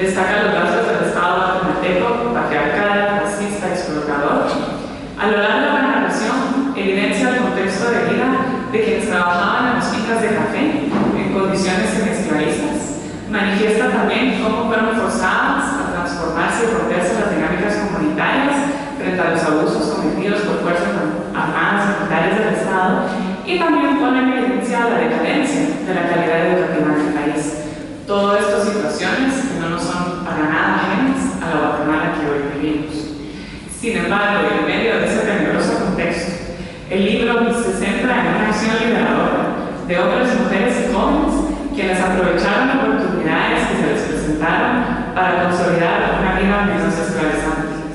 Destaca los rasgos del Estado guatemalteco, patriarcal, racista, explotador. A lo largo de la narración, evidencia el contexto de vida de quienes trabajaban en las fincas de café en condiciones semi-esclavistas. Manifiesta también cómo fueron forzadas a transformarse y romperse las dinámicas comunitarias frente a los abusos cometidos por fuerzas armadas militares del Estado, y también pone en evidencia la decadencia de la calidad educativa del país. Todo esto situaciones que no nos son para nada ajenas a la Guatemala que hoy vivimos. Sin embargo, y en medio de ese tenebroso contexto, el libro se centra en una acción liberadora de hombres, mujeres y jóvenes quienes aprovecharon oportunidades que se les presentaron para consolidar una vida menos esclavizante.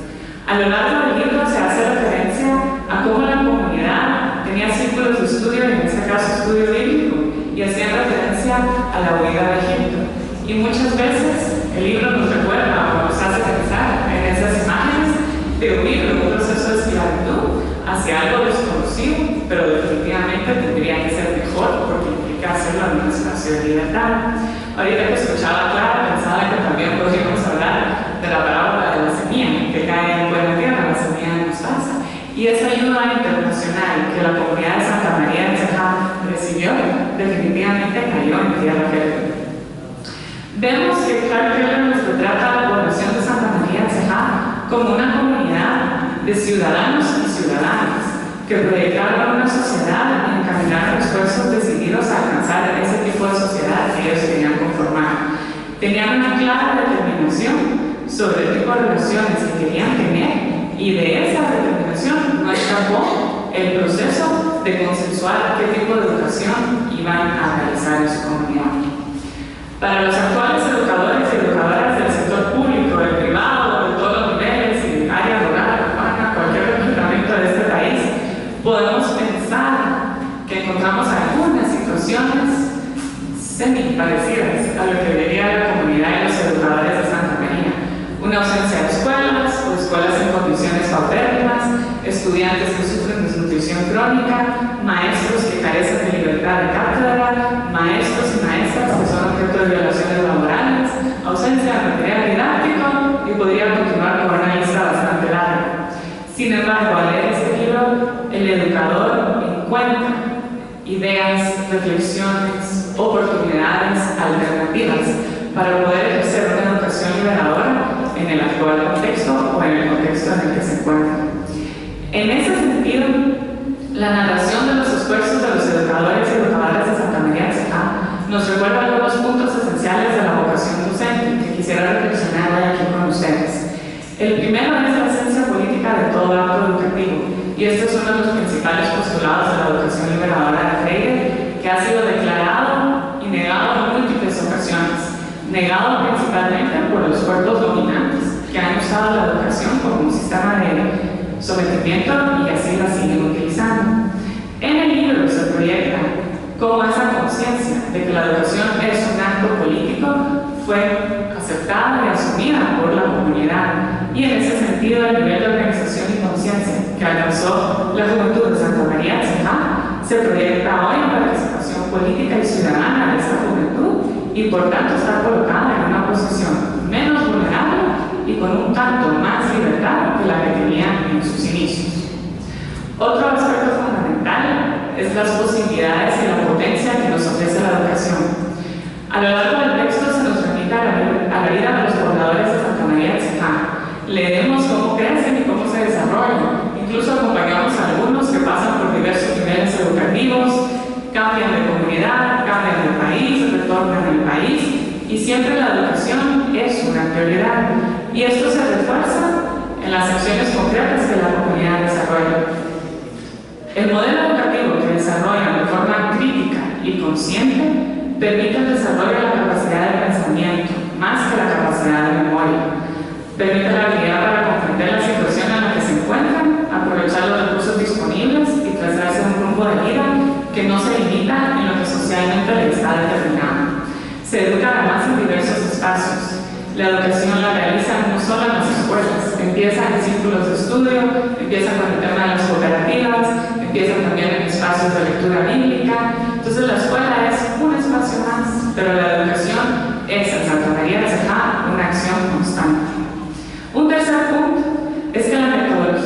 A lo largo del libro se hace referencia a cómo la comunidad tenía círculos de estudio, en este caso estudio bíblico, y hacían referencia a la huida de Egipto. Y muchas veces el libro nos recuerda o nos hace pensar en esas imágenes de huir de un proceso de esclavitud hacia algo desconocido, pero definitivamente tendría que ser mejor porque implica hacerlo en un espacio de libertad. Ahorita que escuchaba a Clara, pensaba que también podríamos hablar de la parábola de la semilla que cae en buena tierra, la semilla de mostaza, y esa ayuda internacional que la comunidad de Santa María de Cejá recibió definitivamente cayó en tierra firme. Vemos que Clark Keller nos retrata a la población de Santa María de Cejá como una comunidad de ciudadanos y ciudadanas que proyectaron una sociedad y encaminaron esfuerzos decididos a alcanzar ese tipo de sociedad que ellos querían conformar. Tenían una clara determinación sobre el tipo de relaciones que querían tener, y de esa determinación no escapó el proceso de consensuar qué tipo de educación iban a realizar en su comunidad. Para los actuales educadores y educadoras del sector público, del privado, de todos los niveles, y área rural, urbana, cualquier departamento de este país, podemos pensar que encontramos algunas situaciones semi-parecidas a lo que vería la comunidad y los educadores de Santa María. Una ausencia de escuelas o escuelas en condiciones paupérrimas, estudiantes que sufren desnutrición crónica, maestros que carecen de libertad de cátedra, maestros y maestras que son objeto de violaciones laborales, ausencia de material didáctico, y podría continuar con una lista bastante larga. Sin embargo, al leer este libro, el educador encuentra ideas, reflexiones, oportunidades, alternativas para poder ejercer una educación liberadora en el actual contexto o en el contexto en el que se encuentra. En ese sentido, la narración de los esfuerzos de los educadores y educadoras de Santa María de Cejá nos recuerda algunos puntos esenciales de la vocación docente que quisiera reflexionar hoy aquí con ustedes. El primero es la esencia política de todo acto educativo, y este es uno de los principales postulados de la educación liberadora de Freire, que ha sido declarado y negado en múltiples ocasiones. Negado principalmente por los cuerpos dominantes que han usado la educación como un sistema de sometimiento y así la siguen utilizando. En el libro se proyecta cómo esa conciencia de que la educación es un acto político fue aceptada y asumida por la comunidad, y en ese sentido el nivel de organización y conciencia que alcanzó la juventud de Santa María de Cejá se proyecta hoy en la participación política y ciudadana de esta juventud, y por tanto está colocada en una posición menos vulnerable y con un tanto más libertad que la que tenía en sus inicios. Otro aspecto fundamental es las posibilidades y la potencia que nos ofrece la educación. A lo largo del texto se nos remite a la vida de los pobladores de Santa María de Cejá. Leemos cómo crecen y cómo se desarrollan. Incluso acompañamos a algunos que pasan por diversos niveles educativos, cambian de comunidad, cambian de país, retornan al país, y siempre la educación es una prioridad. Y esto se refuerza en las acciones concretas que la comunidad desarrolla. El modelo educativo que desarrollan de forma crítica y consciente permite el desarrollo de la capacidad de pensamiento, más que la capacidad de memoria. Permite la habilidad para comprender la situación en la que se encuentran, aprovechar los recursos disponibles y trazarse un rumbo de vida que no se limita en lo que socialmente le está determinado. Se educa además en diversos espacios. La educación la realiza no solo en las escuelas, empieza en círculos de estudio, empieza con el tema de las cooperativas, empieza también en espacios de lectura bíblica. Entonces la escuela es un espacio más, pero la educación es en Santa María de Cejá una acción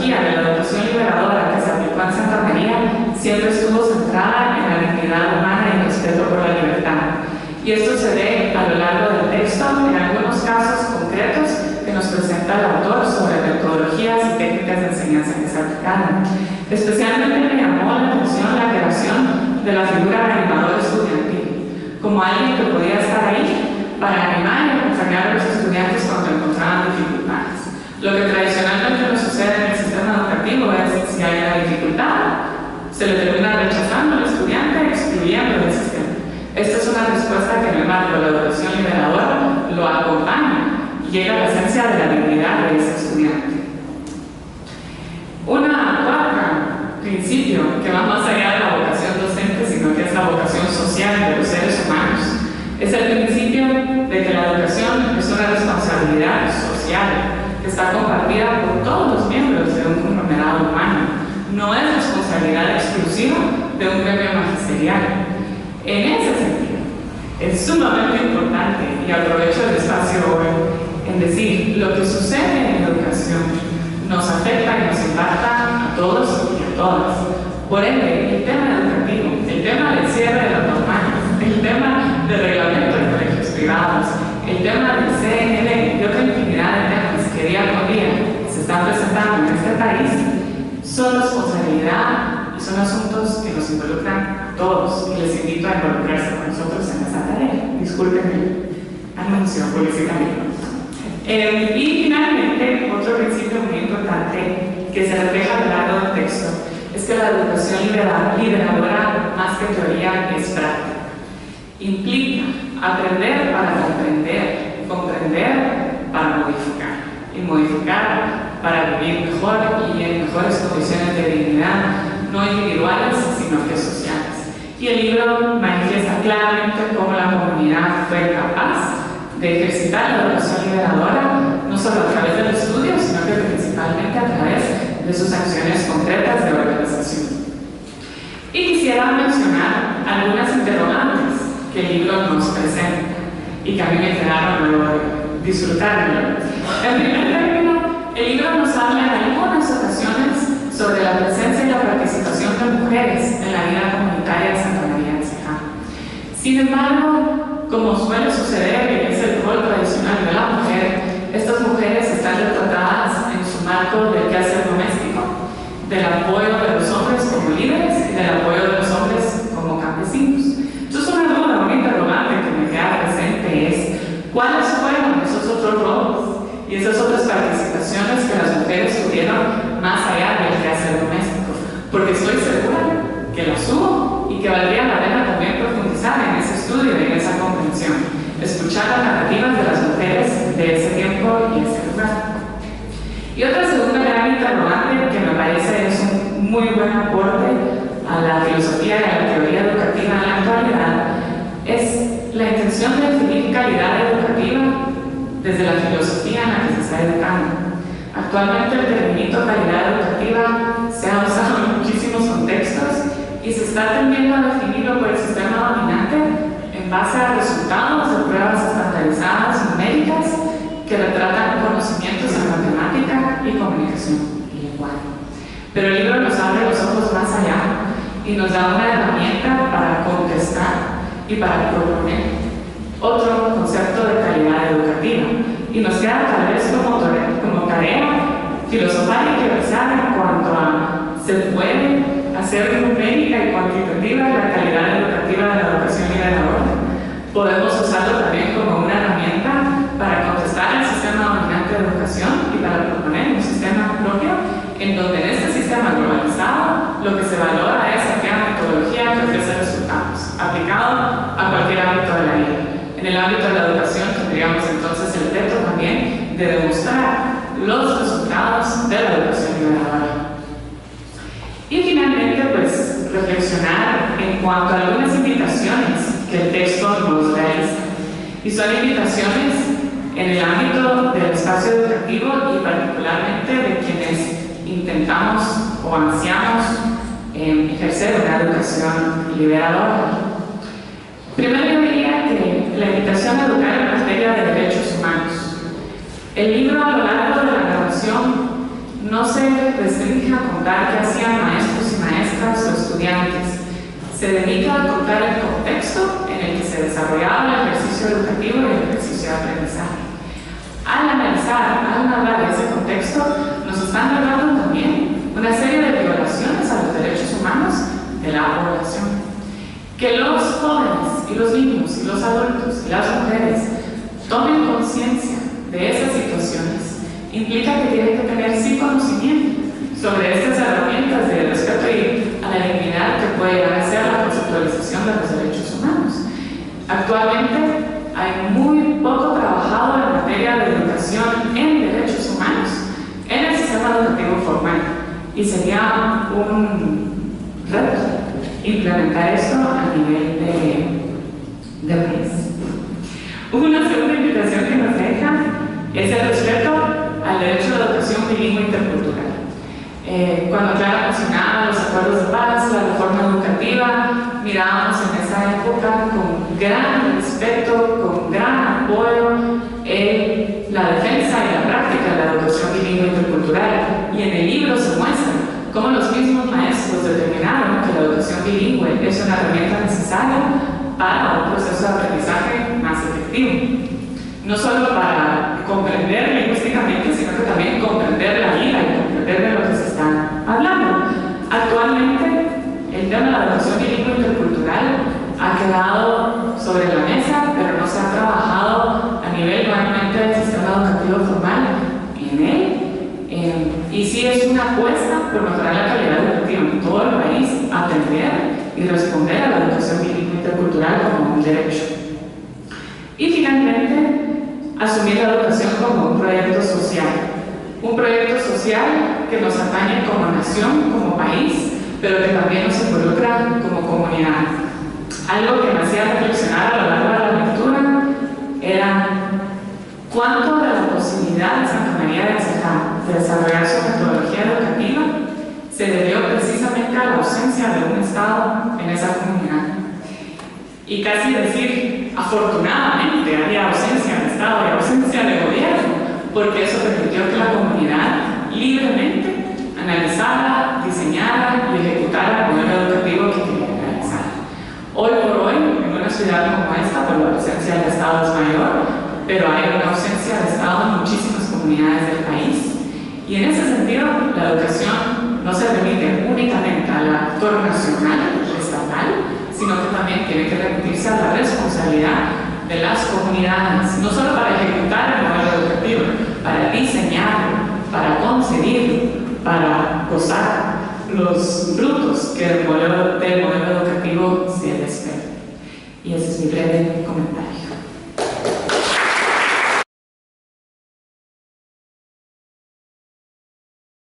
filosofía de la educación liberadora que se aplicó en Santa María siempre estuvo centrada en la dignidad humana y el respeto por la libertad. Y esto se ve a lo largo del texto en algunos casos concretos que nos presenta el autor sobre metodologías y técnicas de enseñanza que se aplicaron. Especialmente me llamó la atención la creación de la figura de animador estudiantil, como alguien que podía estar ahí para animar y acompañar a los estudiantes cuando encontraban dificultades. Lo que tradicionalmente no sucede en el sistema educativo es, si hay una dificultad, se le termina rechazando al estudiante, excluyendo del sistema. Esta es una respuesta que en el marco de la educación liberadora lo acompaña y llega a la esencia de la dignidad de ese estudiante. Un cuarto principio que va más allá de la vocación docente, sino que es la vocación social de los seres humanos, es el principio de que la educación es una responsabilidad social que está compartida por todos los miembros de un conglomerado humano. No es responsabilidad exclusiva de un gremio magisterial. En ese sentido, es sumamente importante, y aprovecho el espacio hoy, en decir, lo que sucede en la educación nos afecta y nos impacta a todos y a todas. Por ende, el tema educativo, el tema del cierre de las normales, el tema del reglamento de colegios privados, el tema del CNL y otra infinidad de temas que día con día se están presentando en este país, son responsabilidad y son asuntos que nos involucran a todos, y les invito a involucrarse con nosotros en esta tarea. Disculpen el anuncio publicitario. Y finalmente, otro principio muy importante que se refleja a lo largo del texto es que la educación liberadora, más que teoría, es práctica. Implica aprender para comprender, comprender para modificar, y modificar para vivir mejor y en mejores condiciones de dignidad, no individuales, sino que sociales. Y el libro manifiesta claramente cómo la comunidad fue capaz de ejercitar la educación liberadora, no solo a través del estudio, sino que principalmente a través de sus acciones concretas de organización. Y quisiera mencionar algunas interrogantes que el libro nos presenta y que a mí me quedaron luego de disfrutarlo. En primer término, el libro nos habla en algunas ocasiones sobre la presencia y la participación de mujeres en la vida comunitaria de Santa María de Ceja. Sin embargo, como suele suceder, que es el rol tradicional de la mujer, estas mujeres están retratadas en su marco del quehacer doméstico, del apoyo de los hombres como líderes y del apoyo de los hombres como campesinos. Entonces, una duda, una interrogante que me queda presente es: ¿cuáles fueron esos otros roles y esas otras participaciones que las mujeres tuvieron más allá del quehacer doméstico? Porque estoy segura que las hubo y que valdría la pena también profundizar en ese estudio y en esa comprensión, escuchar las narrativas de las mujeres de ese tiempo y ese lugar. Y otra segunda gran interrogante que me parece es un muy buen aporte a la filosofía y a la teoría educativa en la actualidad es la intención de definir calidad educativa desde la filosofía en la que se está educando. Actualmente el término calidad educativa se ha usado en muchísimos contextos y se está tendiendo a definirlo por el sistema dominante en base a resultados de pruebas estandarizadas numéricas que retratan conocimientos en matemática y comunicación y lenguaje. Pero el libro nos abre los ojos más allá y nos da una herramienta para contestar y para proponer otro concepto de calidad educativa. Y nos queda tal vez como tarea filosofar y teorizar en cuanto a se puede hacer numérica y cuantitativa la calidad educativa de la educación liberadora. Podemos usarlo también como una herramienta para contestar al sistema dominante de educación y para proponer un sistema propio en donde en este sistema globalizado lo que se valora es aquella metodología que ofrece resultados, aplicado a cualquier ámbito de la vida. En el ámbito de la educación tendríamos entonces el reto también de demostrar los resultados de la educación liberadora. Y finalmente, pues, reflexionar en cuanto a algunas invitaciones que el texto nos realiza. Y son invitaciones en el ámbito del espacio educativo y particularmente de quienes intentamos o ansiamos ejercer una educación liberadora. Primero yo diría que la invitación a educar en materia de derechos humanos. El libro a lo largo de la narración no se restringe a contar qué hacían maestros y maestras o estudiantes. Se dedica a contar el contexto en el que se desarrollaba el ejercicio educativo y el ejercicio de aprendizaje. Al analizar, al narrar ese contexto, nos están narrando también una serie de violaciones a los derechos humanos de la población. Que los jóvenes y los niños y los adultos y las mujeres tomen conciencia de esas situaciones implica que tienen que tener sí conocimiento sobre estas herramientas de respeto y a la dignidad que puede llegar a ser la conceptualización de los derechos humanos. Actualmente hay muy poco trabajado en materia de educación en derechos humanos en el sistema educativo formal y sería un reto implementar esto a nivel de país. Una segunda invitación que nos deja es el respeto al derecho a la educación bilingüe intercultural. Cuando Clara mencionaba los acuerdos de paz, la reforma educativa, mirábamos en esa época con gran respeto, con gran apoyo la defensa y la práctica de la educación bilingüe intercultural. Y en el libro se muestra cómo los mismos maestros determinaron que la educación bilingüe es una herramienta necesaria para un proceso de aprendizaje más efectivo. No solo para comprender lingüísticamente, sino que también comprender la vida y comprender de lo que se está hablando. Actualmente, el tema de la educación bilingüe intercultural ha quedado sobre la mesa, pero no se ha trabajado a nivel nuevamente del sistema educativo formal en él. Y sí es una apuesta por mejorar la calidad educativa en todo el país, atender y responder a la educación bilingüe intercultural como un derecho. Y finalmente, asumir la educación como un proyecto social. Un proyecto social que nos atañe como nación, como país, pero que también nos involucra como comunidad. Algo que me hacía reflexionar a lo largo de la lectura era cuánto de la posibilidad de Santa María de Exajá de desarrollar su metodología educativa se debió precisamente a la ausencia de un Estado en esa comunidad. Y casi decir, afortunadamente había ausencia de Estado y ausencia de gobierno, porque eso permitió que la comunidad libremente analizara, diseñara y ejecutara el modelo educativo que quería realizar. Hoy por hoy, en una ciudad como esta, por la presencia del Estado es mayor, pero hay una ausencia de Estado en muchísimas comunidades del país. Y en ese sentido, la educación no se remite únicamente al actor nacional, estatal, sino que también tiene que remitirse a la responsabilidad de las comunidades, no solo para ejecutar el modelo educativo, para diseñarlo, para concebirlo, para gozar los frutos que del modelo educativo se les espera. Y ese es mi breve comentario.